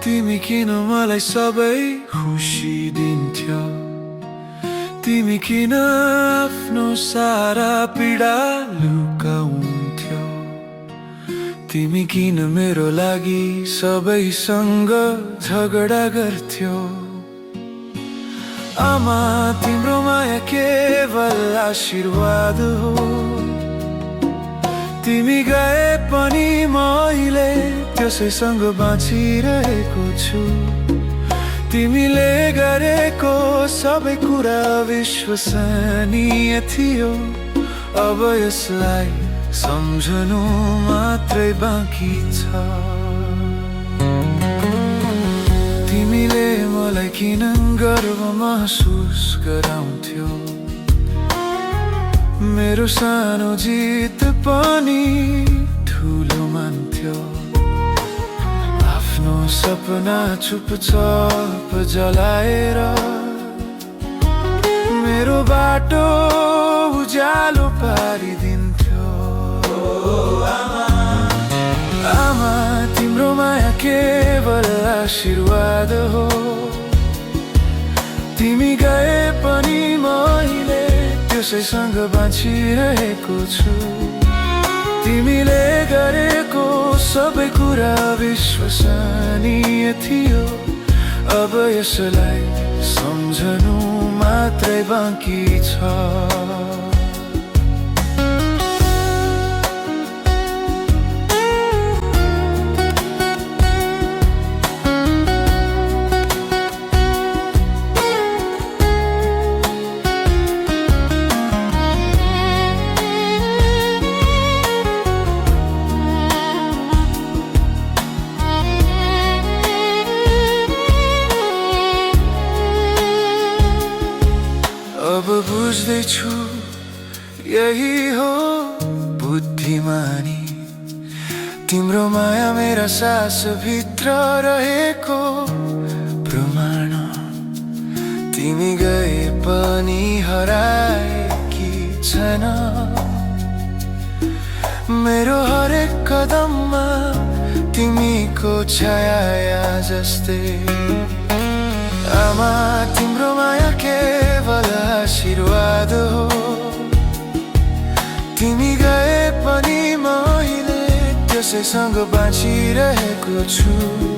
तिमी किन मलाई सबै खुसी दिन्थ्यौ, तिमी किन आफ्नो सारा पीडा लुकाउँथ्यौ, तिमी किन मेरो लागि सबैसँग झगडा गर्थ्यौ। आमा तिम्रो माया केवल आशीर्वाद हो, तिमी गए पनि मैले त्यसैसँग बाँचिरहेको छु। तिमीले गरेको सबै कुरा विश्वसनीय थियो, अब यसलाई सम्झनु मात्रै बाँकी छ। तिमीले मलाई किन गर्व महसुस गराउँथ्यौ, मेरो सानो जित पनि ठुलो मान्थ्यौ। आफ्नो सपना चुपचाप जलाएर मेरो बाटो उज्यालो पारिदिन्थ्यो। आमा तिम्रो माया केवल आशीर्वाद हो, तिमी गए पनि मैले त्यसैसँग बाँचिरहेको छु। तिमीले गरेको सबै कुरा विश्वसनीय थियो, अब यसलाई सम्झनु मात्रै बाँकी छ। अब बुझ्दैछु यही हो बुद्धिमानी, तिम्रो माया मेरा सास भित्र रहेको प्रमाण। तिमी गए पनि हराएकी छैन, मेरो हरेक कदममा तिमीको छाया जस्तै। आमा तिम्रो माया केवल आशीर्वाद हो, तिमी गए पनि मैले त्यसैसँग बाँचिरहेको छु।